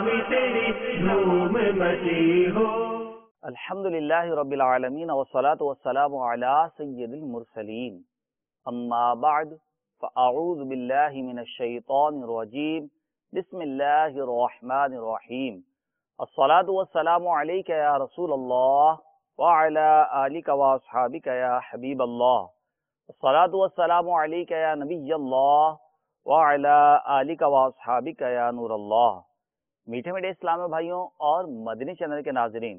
بھی تیری دھوم مچی ہو۔ الحمدللہ رب العالمین والصلاة والسلام علی سید المرسلین، اما بعد فاعوذ باللہ من الشیطان الرجیم، بسم اللہ الرحمن الرحیم، الصلاة والسلام علیک یا رسول اللہ وعلی آلک واصحابک یا حبیب اللہ، الصلاة والسلام علیک یا نبی اللہ وعلی آلک واصحابک یا نور اللہ۔ میٹھے میٹھے اسلامی بھائیوں اور مدنی چینل کے ناظرین،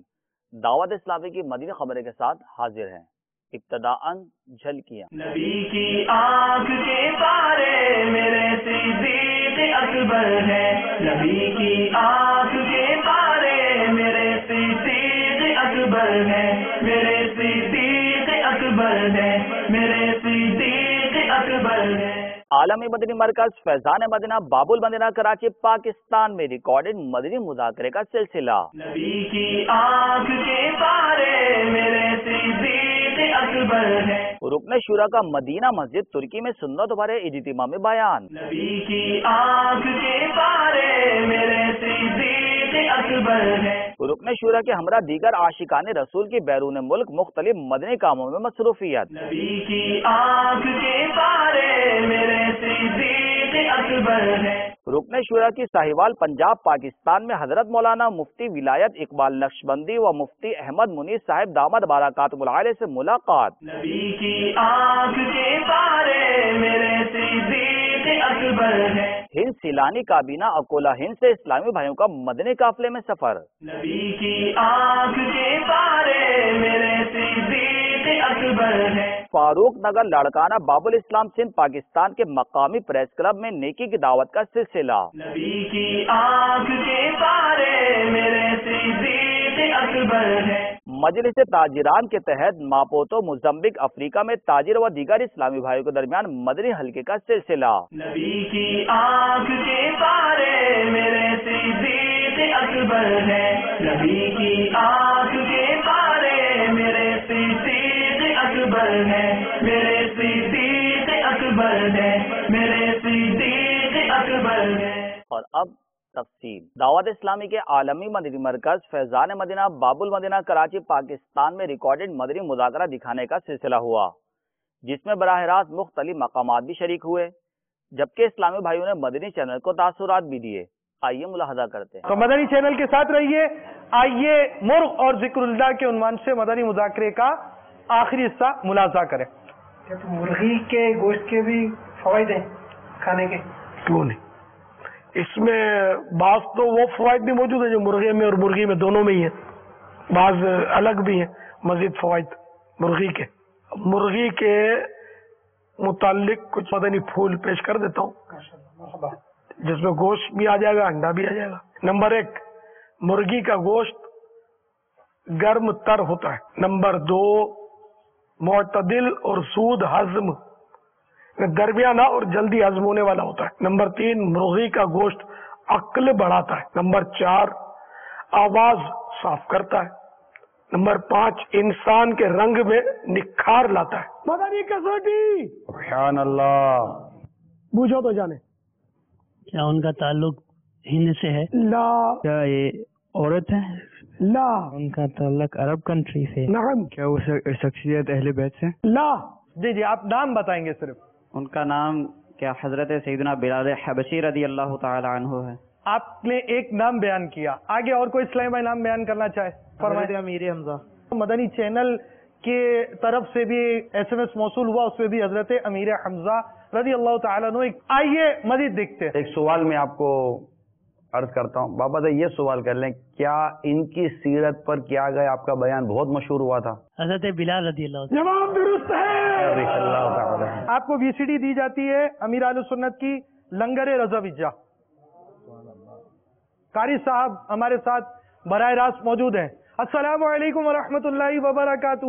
دعوت اسلامی کی مدنی خبریں کے ساتھ حاضر ہیں۔ ابتداءً جھلکیاں۔ نبی کی آنکھ کے پارے میرے صدیق اکبر ہے، نبی کی آنکھ کے پارے میرے صدیق اکبر ہے، میرے صدیق اکبر ہے، میرے صدیق اکبر ہے۔ عالمی مدنی مرکز فیضان مدینہ باب المدینہ کراچی پاکستان میں ریکارڈڈ مدنی مذاکرے کا سلسلہ۔ نبی کی آنکھ کے پارے میرے صدیق اکبر ہے۔ رکن شورا کا مدینہ مسجد ترکی میں سنت بھرے اجتماعی بیان۔ نبی کی آنکھ کے پارے میرے صدیق اکبر ہے۔ رکن شورا کے ہمراہ دیگر عاشقان رسول کی بیرون ملک مختلف مدنی کاموں میں مصروفیت۔ نبی کی آنکھ کے پارے میرے صدیق اکبر ہے۔ رکن شورا کی ساہیوال پنجاب پاکستان میں حضرت مولانا مفتی ولایت اقبال نقشبندی و مفتی احمد منیر صاحب دامت برکاتہ العالیہ سے ملاقات۔ نبی کی آنکھ کے پارے میرے صدیق اکبر ہے۔ ہند سیلانی کابینہ اکولا ہند سے اسلامی بھائیوں کا مدنی قافلے میں سفر۔ نبی کی آنکھ کے پارے میرے صدیق اکبر ہے۔ فاروق نگر لاڑکانہ باب الاسلام سندھ پاکستان کے مقامی پریس کلب میں نیکی کی دعوت کا سلسلہ۔ نبی کی آنکھ کے پارے میرے صدیق اکبر ہے۔ مجلس تاجران کے تحت ماپوتو موزمبیق افریقہ میں تاجر و دیگر اسلامی بھائیوں کے درمیان مدنی حلقے کا سلسلہ۔ نبی کی آنکھ کے پارے میرے صدیق اکبر ہے، نبی کی آنکھ کے پارے میرے صدیق اکبر ہے، میرے صدیق اکبر ہے، میرے صدیق اکبر ہے۔ اور اب تفصیل۔ دعوت اسلامی کے عالمی مدنی مرکز فیضان مدینہ باب المدینہ کراچی پاکستان میں ریکارڈڈ مدنی مذاکرہ دکھانے کا سلسلہ ہوا، جس میں براہ راست مختلف مقامات بھی شریک ہوئے، جبکہ اسلامی بھائیوں نے مدنی چینل کو تاثرات بھی دیے۔ آئیے ملاحظہ کرتے ہیں۔ تو مدنی چینل کے ساتھ رہیے۔ آئیے مرغ اور ذکر اللہ کے عنوان سے مدنی مذاکرے کا آخری حصہ ملاحظہ کریں۔ مرغی کے گوشت کے بھی فوائد ہیں کھانے کے؟ کیوں نہیں؟ اس میں بعض تو وہ فوائد بھی موجود ہیں جو مرغے میں اور مرغی میں دونوں میں ہی ہیں، بعض الگ بھی ہیں مزید فوائد مرغی کے۔ مرغی کے متعلق کچھ مدنی پھول پیش کر دیتا ہوں، جس میں گوشت بھی آ جائے گا، انڈا بھی آ جائے گا۔ نمبر 1، مرغی کا گوشت گرم تر ہوتا ہے۔ نمبر 2، معتدل اور سود ہضم، درمیانہ اور جلدی ہضم ہونے والا ہوتا ہے۔ نمبر 3، مرغی کا گوشت عقل بڑھاتا ہے۔ نمبر 4، آواز صاف کرتا ہے۔ نمبر 5، انسان کے رنگ میں نکھار لاتا ہے۔ مدنی کسوٹی، سبحان اللہ، بوجھو تو جانے کیا ان کا تعلق ہند سے ہے؟ لا۔ کیا یہ عورت ہے؟ لا۔ ان کا تعلق عرب کنٹری سے؟ نعم۔ کیا وہ شخصیت اہل بیت سے؟ لا۔ جی آپ نام بتائیں گے صرف؟ ان کا نام کیا حضرت سیدنا بلال حبشی رضی اللہ تعالی عنہ ہے۔ آپ نے ایک نام بیان کیا، آگے اور کوئی اسلامی بھائی نام بیان کرنا چاہے؟ حضرت امیر حمزہ۔ مدنی چینل کے طرف سے بھی ایس ایم ایس موصول ہوا، اس میں بھی حضرت امیر حمزہ رضی اللہ تعالیٰ عنہ۔ آئیے مزید دیکھتے ہیں۔ ایک سوال میں آپ کو عرض کرتا ہوں، بابا سے یہ سوال کر لیں، کیا ان کی سیرت پر کیا گیا آپ کا بیان بہت مشہور ہوا تھا؟ حضرت بلال رضی اللہ عنہ۔ جواب درست ہے۔ اللہ تعالی۔ آپ کو وی سی ڈی دی جاتی ہے امیر اہل سنت کی، لنگر رضویہ۔ قاری صاحب ہمارے ساتھ براہ راست موجود ہیں۔ السلام علیکم ورحمۃ اللہ وبرکاتہ۔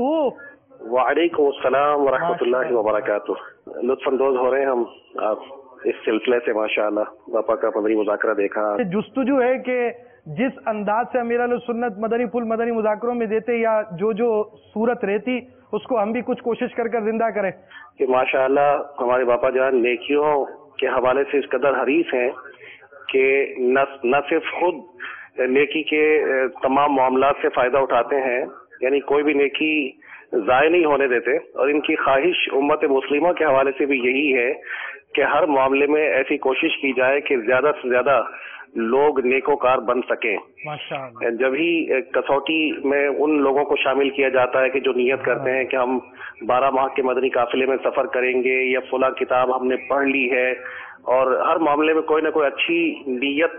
وعلیکم السلام ورحمۃ اللہ وبرکاتہ۔ لطف اندوز ہو رہے ہیں ہم آپ اس سلسلے سے، ماشاءاللہ باپا کا مدنی مذاکرہ دیکھا۔ جستجو ہے کہ جس انداز سے امیر اہل سنت مدنی پھول مدنی مذاکروں میں دیتے یا جو صورت رہتی، اس کو ہم بھی کچھ کوشش کر زندہ کریں کہ ماشاءاللہ ہمارے باپا جان نیکیوں کے حوالے سے اس قدر حریص ہیں کہ نہ صرف خود نیکی کے تمام معاملات سے فائدہ اٹھاتے ہیں، یعنی کوئی بھی نیکی ضائع نہیں ہونے دیتے، اور ان کی خواہش امت مسلمہ کے حوالے سے بھی یہی ہے کہ ہر معاملے میں ایسی کوشش کی جائے کہ زیادہ سے زیادہ لوگ نیکوکار بن سکیں. جب ہی کسوٹی میں ان لوگوں کو شامل کیا جاتا ہے کہ جو نیت کرتے ہیں کہ ہم 12 ماہ کے مدنی قافلے میں سفر کریں گے، یا فلاں کتاب ہم نے پڑھ لی ہے، اور ہر معاملے میں کوئی نہ کوئی اچھی نیت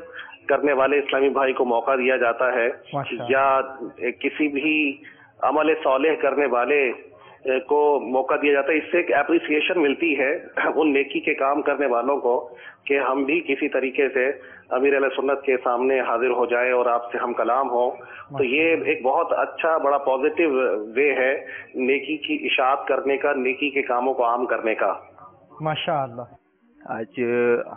کرنے والے اسلامی بھائی کو موقع دیا جاتا ہے، یا کسی بھی عمل صالح کرنے والے کو موقع دیا جاتا ہے، اس سے ایک اپریسیشن ملتی ہے ان نیکی کے کام کرنے والوں کو کہ ہم بھی کسی طریقے سے امیر علیہ سنت کے سامنے حاضر ہو جائے اور آپ سے ہم کلام ہو. تو یہ ایک بہت اچھا بڑا پازیٹیو وے ہے نیکی کی اشاعت کرنے کا، نیکی کے کاموں کو عام کرنے کا. ماشاء اللہ. آج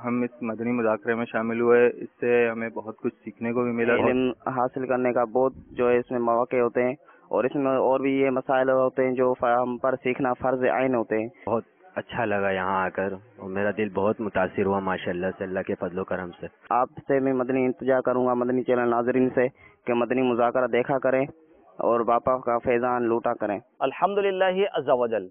ہم اس مدنی مذاکرے میں شامل ہوئے، اس سے ہمیں بہت کچھ سیکھنے کو بھی ملا. علم حاصل کرنے کا بہت جو ہے اس میں مواقع ہوتے ہیں، اور اس میں اور بھی یہ مسائل ہوتے ہیں جو ہم پر سیکھنا فرض عین ہوتے ہیں. بہت اچھا لگا یہاں آ کر، اور میرا دل بہت متاثر ہوا ماشاءاللہ سے، اللہ کے فضل و کرم سے. آپ سے میں مدنی التجا کروں گا، مدنی چینل ناظرین سے، کہ مدنی مذاکرہ دیکھا کریں اور باپا کا فیضان لوٹا کریں. الحمدللہ عز و جل.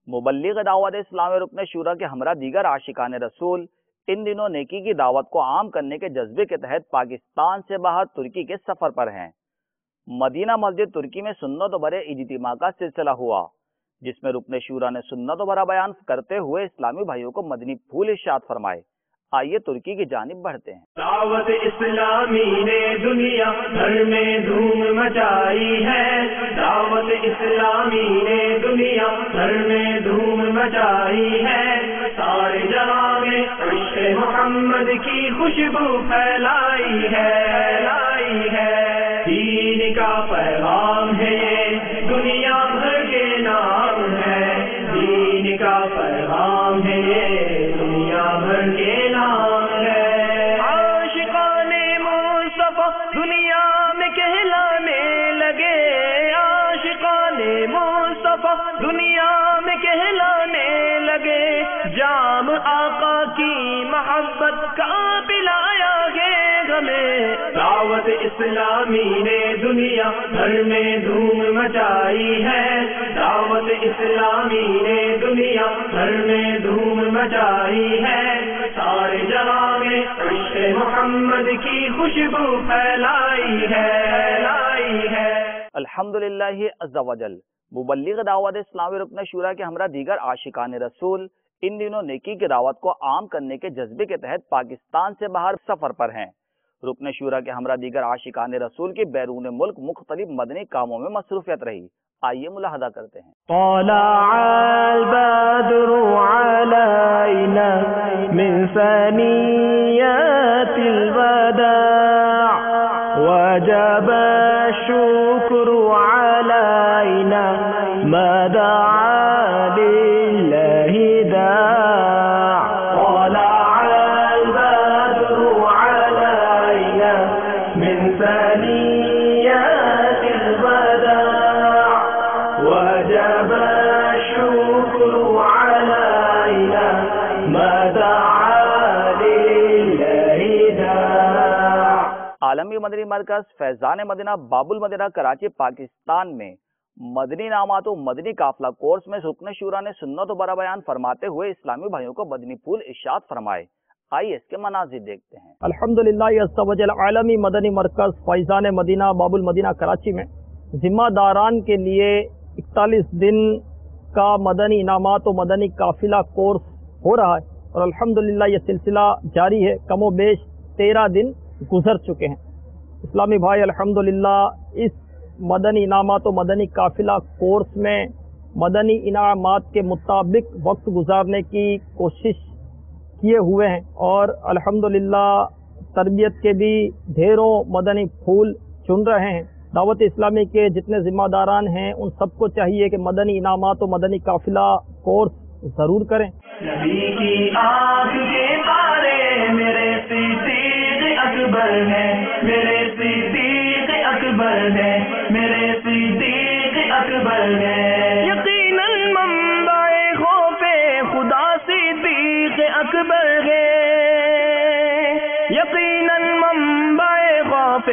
مبلغ دعوت اسلامی رکن شورا کے ہمراہ دیگر عاشقان رسول ان دنوں نیکی کی دعوت کو عام کرنے کے جذبے کے تحت پاکستان سے باہر ترکی کے سفر پر ہیں. مدینہ مسجد ترکی میں سنت و برے اجتماع کا سلسلہ ہوا، جس میں رکن شورا نے سنت و برا بیان کرتے ہوئے اسلامی بھائیوں کو مدنی پھول ارشاد فرمائے. آئیے ترکی کی جانب بڑھتے ہیں. دعوت اسلامی نے دنیا بھر میں دھوم مچائی ہے، دعوت اسلامی نے دنیا بھر میں دھوم مچائی ہے، سارے جہاں میں عشق محمد کی خوشبو پھیلائی ہے، دین کا پیغام ہے یہ دنیا بھر کے نام ہے، دین کا پیغام ہے یہ دنیا بھر کے نام ہے. عاشقان مصطفیٰ دنیا میں کہلانے لگے، عاشقان مصطفیٰ دنیا میں کہلانے لگے، جام آقا کی محبت کا پلایا گے ہمیں. دعوت اسلامی نے دنیا بھر میں دھوم مچائی ہے، دعوت اسلامی نے دنیا بھر میں دھوم مچائی ہے، سارے جہاں میں عشق محمد کی خوشبو پھیلائی ہے. الحمدللہ عز و جل. مبلغ دعوت اسلامی رکن شورا کے ہمراہ دیگر عاشقان رسول ان دنوں نیکی کی دعوت کو عام کرنے کے جذبے کے تحت پاکستان سے باہر سفر پر ہیں. رکن شورا کے ہمراہ دیگر عاشقان رسول کی بیرون ملک مختلف مدنی کاموں میں مصروفیت رہی. آئیے ملاحظہ کرتے ہیں. طلع البدر علينا من ثنيات الوداع وجب الشكر علينا ما دعا لله داع. طلع البدر علينا من ثنيات الوداع وجب الشكر علينا ما دعا لله داع. عالمی مدنی مرکز فیضان مدینہ باب المدینہ کراچی پاکستان میں مدنی انعامات و مدنی قافلہ کورس میں رکن شورا نے سنت و برا بیان فرماتے ہوئے اسلامی بھائیوں کو مدنی پھول ارشاد فرمائے. آئیے اس کے مناظر دیکھتے ہیں. الحمدللہ عز و جل. عالمی مدنی مرکز فیضان مدینہ باب المدینہ کراچی میں ذمہ داران کے لیے 41 دن کا مدنی انعامات و مدنی قافلہ کورس ہو رہا ہے، اور الحمدللہ یہ سلسلہ جاری ہے. کم و بیش 13 دن گزر چکے ہیں. اسلامی بھائی الحمدللہ اس مدنی انعامات و مدنی قافلہ کورس میں مدنی انعامات کے مطابق وقت گزارنے کی کوشش کیے ہوئے ہیں، اور الحمدللہ تربیت کے بھی ڈھیروں مدنی پھول چن رہے ہیں. دعوت اسلامی کے جتنے ذمہ داران ہیں ان سب کو چاہیے کہ مدنی انعامات و مدنی قافلہ کورس ضرور کریں. نبی کی آنکھ کے پارے میرے صدیق اکبر ہے، میرے صدیق اکبر ہے، میرے صدیق اکبر ہے. یقیناً منبع خوف خدا صدیق اکبر ہے، یقیناً منبع خوف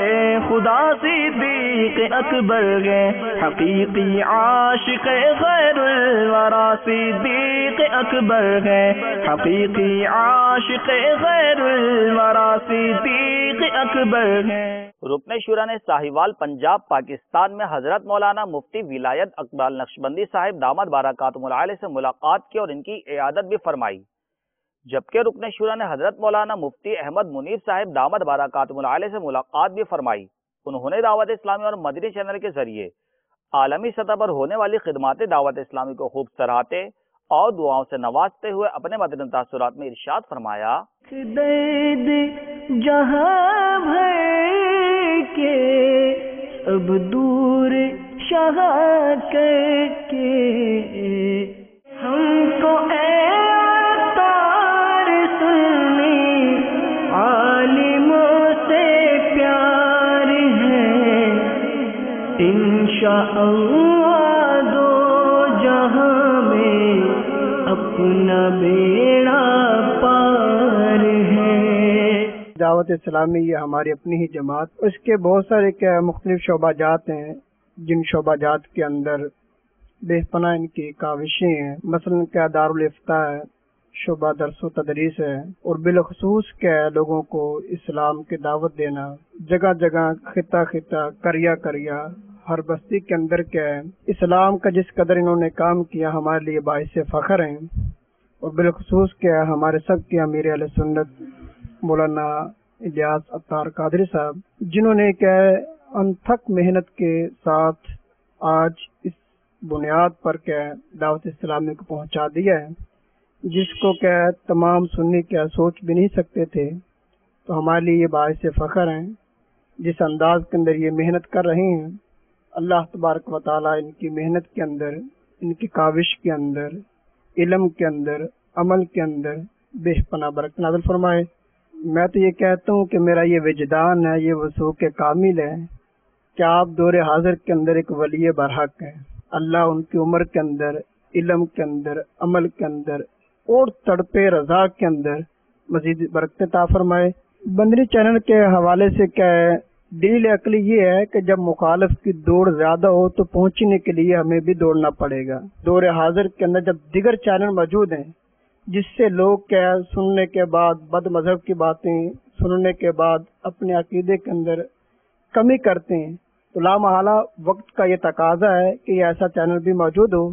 خدا صدیق اکبر ہے، حقیقی عاشق خیر الورا صدیق اکبر ہے، حقیقی عاشق خیر الورا صدیق اکبر ہے۔ رکن شورا نے ساہیوال پنجاب پاکستان میں حضرت مولانا مفتی ولایت اقبال نقشبندی صاحب دامت برکاتہم العالیہ سے ملاقات کی اور ان کی عیادت بھی فرمائی، جبکہ رکن شورا نے حضرت مولانا مفتی احمد منیر صاحب دامت برکاتہم العالیہ سے ملاقات بھی فرمائی۔ انہوں نے دعوت اسلامی اور مدنی چینل کے ذریعے عالمی سطح پر ہونے والی خدمات دعوت اسلامی کو خوب سراہتے اور دعاؤں سے نوازتے ہوئے اپنے مدنی تاثرات میں ارشاد فرمایا، درد جہاں بھر کے اب دور شاہ کر کے ہم کو اے عطار سنی عالموں سے پیار ہے، انشاءاللہ دو جہاں میں اپنا بیڑا پار ہے۔ دعوت اسلامی یہ ہماری اپنی ہی جماعت، اس کے بہت سارے کیا مختلف شعبہ جات ہیں، جن شعبہ جات کے اندر بے پناہ ان کی کاوشیں ہیں۔ مثلا کیا دارالافتاء ہے، شعبہ درس و تدریس ہے، اور بالخصوص کیا لوگوں کو اسلام کی دعوت دینا، جگہ جگہ خطہ خطہ کریا کریا ہر بستی کے اندر کیا ہے اسلام کا جس قدر انہوں نے کام کیا ہمارے لیے باعث فخر ہیں۔ اور بالخصوص کیا ہمارے سب کے امیر اہل سنت مولانا الیاس عطار قادری صاحب، جنہوں نے کیا انتھک محنت کے ساتھ آج اس بنیاد پر کیا دعوت اسلامی کو پہنچا دیا ہے، جس کو کیا تمام سنی کیا سوچ بھی نہیں سکتے تھے۔ تو ہمارے لیے یہ باعث فخر ہیں، جس انداز کے اندر یہ محنت کر رہے ہیں، اللہ تبارک و تعالیٰ ان کی محنت کے اندر، ان کی کاوش کے اندر، علم کے اندر، عمل کے اندر بے پناہ برکت نازل فرمائے۔ میں تو یہ کہتا ہوں کہ میرا یہ وجدان ہے، یہ وثوق کامل ہے کہ آپ دور حاضر کے اندر ایک ولی برحق ہیں۔ اللہ ان کی عمر کے اندر، علم کے اندر، عمل کے اندر اور تڑپے رضا کے اندر مزید برکت عطا فرمائے۔ بندری چینل کے حوالے سے کیا ہے دلیل عقلی یہ ہے کہ جب مخالف کی دوڑ زیادہ ہو تو پہنچنے کے لیے ہمیں بھی دوڑنا پڑے گا۔ دور حاضر کے اندر جب دیگر چینل موجود ہیں جس سے لوگ کیا سننے کے بعد بد مذہب کی باتیں سننے کے بعد اپنے عقیدے کے اندر کمی کرتے ہیں، تو لامحالہ وقت کا یہ تقاضا ہے کہ یہ ایسا چینل بھی موجود ہو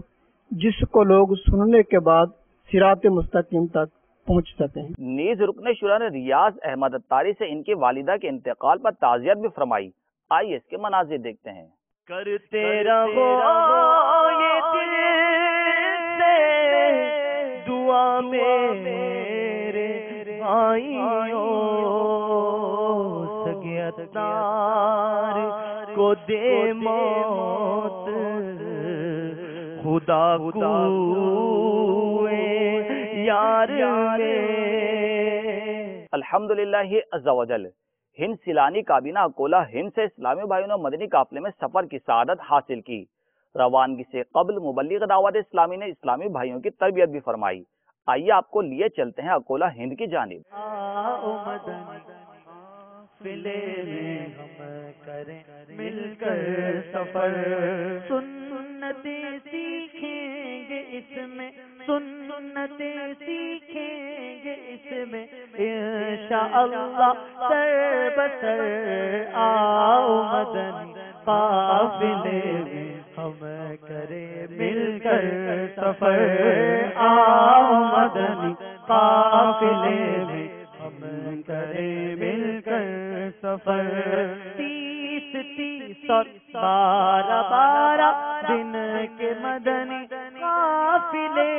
جس کو لوگ سننے کے بعد صراط مستقیم تک پہنچ سکیں۔ نیز رکن شورا نے ریاض احمد اتاری سے ان کی والدہ کے انتقال پر تعزیت بھی فرمائی۔ آئیے اس کے مناظر دیکھتے ہیں۔ کرتے رہو یہ دل سے دعا میرے بھائیوں، سگے اتار کو دے موت خدا کوئے یار الحمدللہ عز و جل ہند سیلانی کابینہ اکولا ہند سے اسلامی بھائیوں نے مدنی قافلے میں سفر کی سعادت حاصل کی۔ روانگی سے قبل مبلغ دعوت اسلامی نے اسلامی بھائیوں کی تربیت بھی فرمائی۔ آئیے آپ کو لیے چلتے ہیں اکولا ہند کی جانب۔ قافلے میں ہم کریں مل کر سفر، سنتیں سیکھیں گے اس میں، سنتیں سیکھیں گے اس میں، انشاءاللہ سر بسر آؤ مدنی قافلے میں ہم کریں مل کر سفر، آؤ مدنی قافلے میں ہم کریں مل کر سفر۔ 30 اور 12 دن کے مدنی قافلے،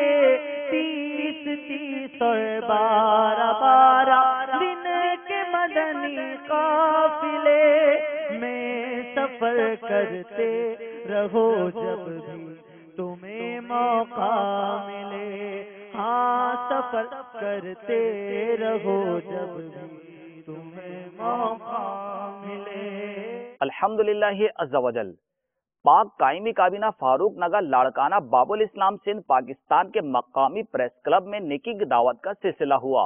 30 اور 12 دن کے مدنی قافلے میں سفر کرتے رہو جب بھی تمہیں موقع ملے، ہاں سفر کرتے رہو جب بھی تمہیں موقع ملے۔ الحمدللہ عز و جل پاک قائمی کابینہ فاروق نگر لاڑکانہ باب الاسلام سندھ پاکستان کے مقامی پریس کلب میں نیکی کی دعوت کا سلسلہ ہوا۔